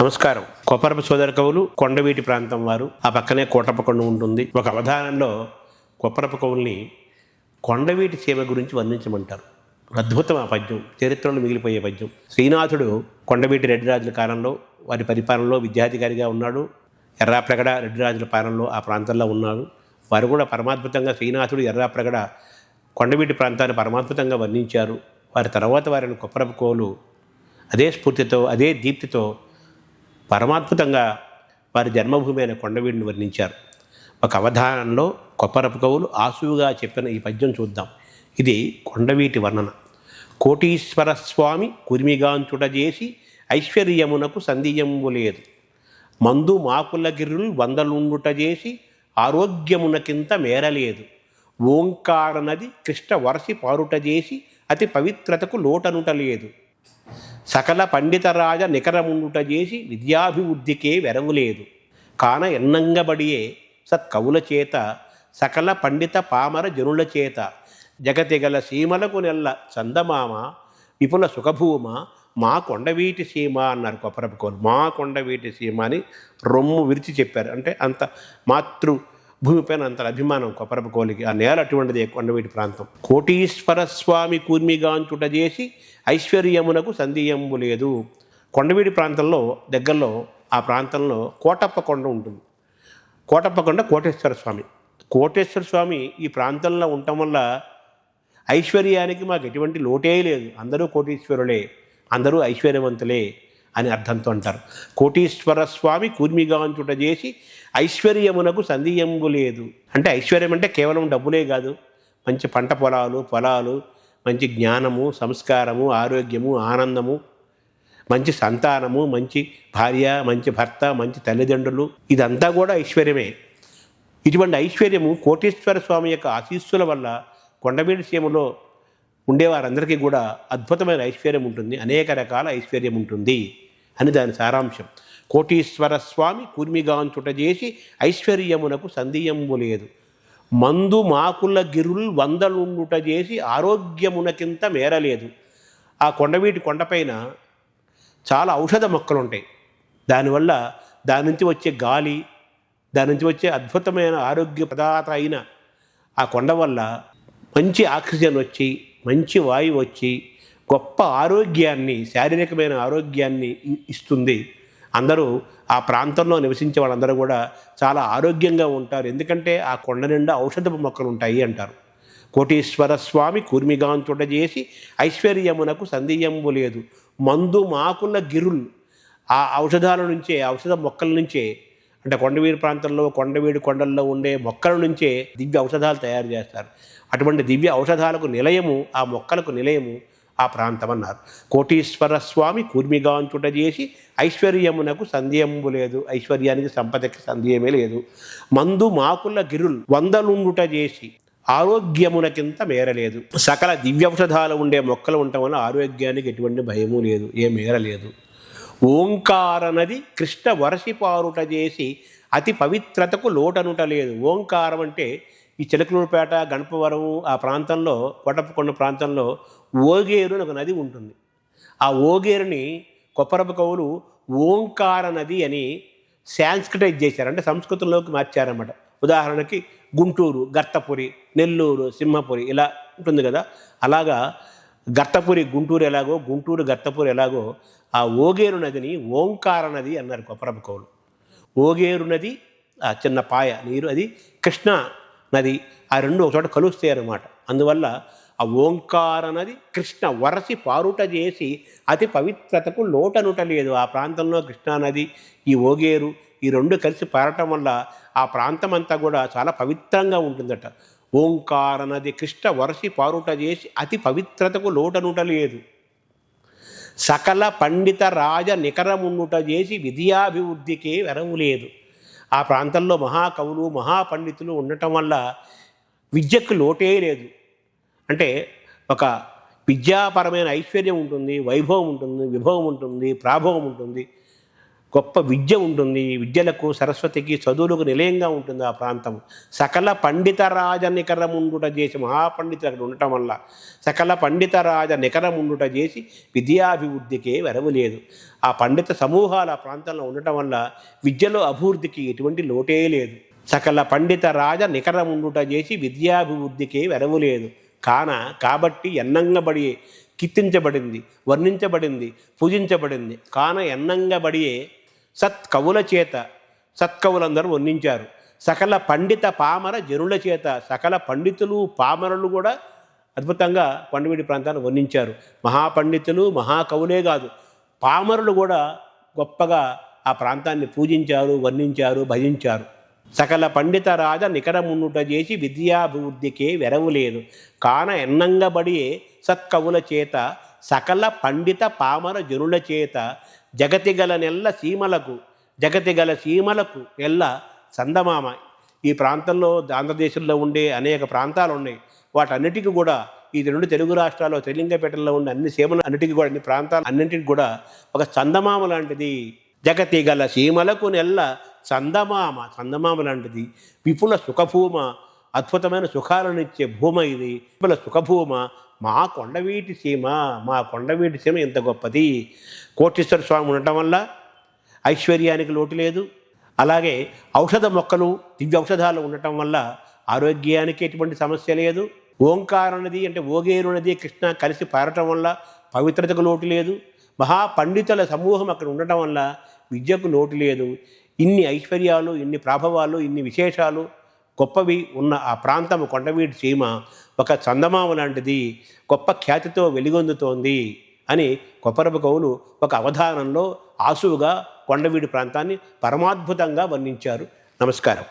నమస్కారం. కొప్పరపు సోదర కవులు కొండవీటి ప్రాంతం వారు. ఆ పక్కనే కోటప్ప కొండ ఉంటుంది. ఒక అవధానంలో కొప్పరపు కవుల్ని కొండవీటి సీమ గురించి వర్ణించమంటారు. అద్భుతం ఆ పద్యం, చరిత్రలో మిగిలిపోయే పద్యం. శ్రీనాథుడు కొండవీటి రెడ్డిరాజుల కాలంలో వారి పరిపాలనలో విద్యాధికారిగా ఉన్నాడు. ఎర్రాప్రగడ రెడ్డిరాజుల పాలనలో ఆ ప్రాంతంలో ఉన్నాడు. వారు కూడా పరమాద్భుతంగా శ్రీనాథుడు ఎర్రాప్రగడ కొండవీటి ప్రాంతాన్ని పరమాద్భుతంగా వర్ణించారు. వారి తర్వాత వారిని కొప్పరపు కవులు అదే స్ఫూర్తితో అదే దీప్తితో పరమాద్భుతంగా వారి జన్మభూమి అయిన కొండవీడిని వర్ణించారు. ఒక అవధానంలో కొప్పరపు కవులు ఆసువుగా చెప్పిన ఈ పద్యం చూద్దాం. ఇది కొండవీటి వర్ణన. కోటీశ్వర స్వామి కుర్మిగాంచుట చేసి ఐశ్వర్యమునకు సంధియంబు లేదు. మందు మాకులగిరులు వందలుండుట చేసి ఆరోగ్యమునకింత మేరలేదు. ఓంకారనది కృష్ణ వరసి పారుట చేసి అతి పవిత్రతకు లోటనుట లేదు. సకల పండితరాజ నికరముండుట చేసి విద్యాభివృద్ధికే వెరవులేదు. కాన ఎన్నంగబడియే సత్కవుల చేత సకల పండిత పామర జనుల చేత జగతిగల సీమలకు నెల్ల చందమామ విపుల సుఖభూమ మా కొండవీటి సీమ అన్నారు కొప్పరపు కవులు. మా కొండవీటి సీమ అని రొమ్ము విరిచి చెప్పారు. అంటే అంత మాతృ భూమిపైన అంత అభిమానం కొప్పరపు కవులకి. ఆ నేల అటువంటిది కొండవీటి ప్రాంతం. కోటీశ్వర స్వామి కూర్మిగాంచుట చేసి ఐశ్వర్యమునకు సంధియంబు లేదు. కొండవీటి ప్రాంతంలో దగ్గరలో ఆ ప్రాంతంలో కోటప్ప కొండ ఉంటుంది. కోటప్ప కొండ కోటేశ్వర స్వామి. కోటేశ్వర స్వామి ఈ ప్రాంతంలో ఉండటం వల్ల ఐశ్వర్యానికి మాకు ఎటువంటి లోటే లేదు. అందరూ కోటీశ్వరులే, అందరూ ఐశ్వర్యవంతులే అని అర్థంతో అంటారు. కోటీశ్వర స్వామి కూర్మిగాంచుట చేసి ఐశ్వర్యమునకు సంధియంబు లేదు. అంటే ఐశ్వర్యం అంటే కేవలం డబ్బులే కాదు, మంచి పంట పొలాలు, మంచి జ్ఞానము, సంస్కారము, ఆరోగ్యము, ఆనందము, మంచి సంతానము, మంచి భార్య, మంచి భర్త, మంచి తల్లిదండ్రులు, ఇదంతా కూడా ఐశ్వర్యమే. ఇటువంటి ఐశ్వర్యము కోటీశ్వర స్వామి యొక్క ఆశీస్సుల వల్ల కొండవీటి సీమలో ఉండేవారందరికీ కూడా అద్భుతమైన ఐశ్వర్యం ఉంటుంది, అనేక రకాల ఐశ్వర్యం ఉంటుంది అని దాని సారాంశం. కోటీశ్వర స్వామి కూర్మిగాంచుట చేసి ఐశ్వర్యమునకు సంధియంబు లేదు. మందు మాకుల గిరుల్ వందలుండుట చేసి ఆరోగ్యమునకింత మేరలేదు. ఆ కొండవీటి కొండపైన చాలా ఔషధ మొక్కలు ఉంటాయి. దానివల్ల దాని నుంచి వచ్చే గాలి, దాని నుంచి వచ్చే అద్భుతమైన ఆరోగ్య ప్రదాత అయిన ఆ కొండ వల్ల మంచి ఆక్సిజన్ వచ్చి, మంచి వాయువు వచ్చి, గొప్ప ఆరోగ్యాన్ని, శారీరకమైన ఆరోగ్యాన్ని ఇస్తుంది. అందరూ ఆ ప్రాంతంలో నివసించే వాళ్ళందరూ కూడా చాలా ఆరోగ్యంగా ఉంటారు. ఎందుకంటే ఆ కొండ నిండా ఔషధపు మొక్కలు ఉంటాయి అంటారు. కోటీశ్వర స్వామి కూర్మిగాంచుట చేసి ఐశ్వర్యమునకు సంధియంబు లేదు. మందు మాకుల గిరులు, ఆ ఔషధాల నుంచే, ఔషధ మొక్కల నుంచే, అంటే కొండవీడి ప్రాంతంలో కొండవీడి కొండల్లో ఉండే మొక్కల నుంచే దివ్య ఔషధాలు తయారు చేస్తారు. అటువంటి దివ్య ఔషధాలకు నిలయము, ఆ మొక్కలకు నిలయము ఆ ప్రాంతం అన్నారు. కోటీశ్వర స్వామి కూర్మిగాంచుట చేసి ఐశ్వర్యమునకు సంధియంబు లేదు. ఐశ్వర్యానికి, సంపదకి సంధియమే లేదు. మందు మాకుల గిరుల్ వందలుండుట చేసి ఆరోగ్యమునకింత మేరలేదు. సకల దివ్యౌషధాలు ఉండే మొక్కలు ఉండటం వల్ల ఆరోగ్యానికి ఎటువంటి భయము లేదు, ఏ మేర లేదు. ఓంకారనది కృష్ణ వరసి పారుట చేసి అతి పవిత్రతకు లోటనుట లేదు. ఓంకారం అంటే ఈ చిలకలూరుపేట, గణపవరం ఆ ప్రాంతంలో, కోటప్పకొండ ప్రాంతంలో ఓగేరు అని ఒక నది ఉంటుంది. ఆ ఓగేరుని కొప్పరపు కవులు ఓంకార నది అని సాంస్క్రిటైజ్ చేశారు, అంటే సంస్కృతంలోకి మార్చారన్నమాట. ఉదాహరణకి గుంటూరు గర్తపురి, నెల్లూరు సింహపురి ఇలా ఉంటుంది కదా. అలాగా గర్తపురి గుంటూరు ఎలాగో, గుంటూరు గర్తపురి ఎలాగో ఆ ఓగేరు నదిని ఓంకార నది అన్నారు కొప్పరపు కవులు. ఓగేరు నది ఆ చిన్న పాయ నీరు, అది కృష్ణ నది, ఆ రెండు ఒక చోట కలుస్తాయి అన్నమాట. అందువల్ల ఆ ఓంకార నది కృష్ణ వరసి పారుట చేసి అతి పవిత్రతకు లోటనుట లేదు. ఆ ప్రాంతంలో కృష్ణానది, ఈ ఓగేరు, ఈ రెండు కలిసి పారటం వల్ల ఆ ప్రాంతం అంతా కూడా చాలా పవిత్రంగా ఉంటుందట. ఓంకార నది కృష్ణ వరసి పారుట చేసి అతి పవిత్రతకు లోటనుట లేదు. సకల పండిత రాజ నికరముండుట చేసి విద్యాభివృద్ధికే వెరవు లేదు. ఆ ప్రాంతంలో మహాకవులు, మహాపండితులు ఉండటం వల్ల విద్యకు లోటే లేదు. అంటే ఒక విద్యాపరమైన ఐశ్వర్యం ఉంటుంది, వైభవం ఉంటుంది, విభవం ఉంటుంది, ప్రాభవం ఉంటుంది. గొప్ప విద్య ఉంటుంది. విద్యలకు, సరస్వతికి, చదువులకు నిలయంగా ఉంటుంది ఆ ప్రాంతం. సకల పండిత రాజ నికరముండుట చేసి, మహాపండితులు అక్కడ ఉండటం వల్ల సకల పండిత రాజ నికరముండుట చేసి విద్యాభివృద్ధికే వెరవు లేదు. ఆ పండిత సమూహాలు ఆ ప్రాంతంలో ఉండటం వల్ల విద్యలో అభివృద్ధికి ఎటువంటి లోటే లేదు. సకల పండిత రాజ నికరముండుట చేసి విద్యాభివృద్ధికే వెరవు లేదు. కాబట్టి ఎన్నంగబడి కీర్తించబడింది, వర్ణించబడింది, పూజించబడింది. ఎన్నంగబడియే సత్కవుల చేత, సత్కవులందరూ వర్ణించారు. సకల పండిత పామర జనుల చేత, సకల పండితులు పామరులు కూడా అద్భుతంగా కొండవీటి ప్రాంతాన్ని వర్ణించారు. మహాపండితులు, మహాకవులే కాదు, పామరులు కూడా గొప్పగా ఆ ప్రాంతాన్ని పూజించారు, వర్ణించారు, భజించారు. సకల పండిత రాజ నికరమున్నుట చేసి విద్యాభివృద్ధికే వెరవు లేదు. ఎన్నంగబడియే సత్కవుల చేత, సకల పండిత పామర జనుల చేత, జగతిగల సీమలకు ఎల్ల చందమామ. ఈ ప్రాంతంలో ఆంధ్రదేశంలో ఉండే అనేక ప్రాంతాలు ఉన్నాయి. వాటన్నిటికీ కూడా ఈ రెండు తెలుగు రాష్ట్రాల్లో త్రిలింగపేటలో ఉండే అన్ని సీమలు అన్నిటికీ కూడా, అన్ని ప్రాంతాలు అన్నింటికి కూడా ఒక చందమామ లాంటిది. జగతిగల సీమలకు నెల్ల చందమామ లాంటిది. విపుల సుఖభూమ, అద్భుతమైన సుఖాలను ఇచ్చే భూమ ఇది. విపుల సుఖభూమ మా కొండవీటి సీమ ఎంత గొప్పది. కోటేశ్వర స్వామి ఉండటం వల్ల ఐశ్వర్యానికి లోటు లేదు. అలాగే ఔషధ మొక్కలు, దివ్య ఔషధాలు ఉండటం వల్ల ఆరోగ్యానికి ఎటువంటి సమస్య లేదు. ఓంకార నది అంటే ఓగేరు నది, కృష్ణ కలిసి పారటం వల్ల పవిత్రతకు లోటు లేదు. మహాపండితుల సమూహం అక్కడ ఉండటం వల్ల విద్యకు లోటు లేదు. ఇన్ని ఐశ్వర్యాలు, ఇన్ని ప్రాభవాలు, ఇన్ని విశేషాలు గొప్పవి ఉన్న ఆ ప్రాంతం కొండవీటి సీమ ఒక చందమామ లాంటిది, గొప్ప ఖ్యాతితో వెలుగొందుతోంది అని కొప్పరపు కవులు ఒక అవధానంలో ఆసువుగా కొండవీటి ప్రాంతాన్ని పరమాద్భుతంగా వర్ణించారు. నమస్కారం.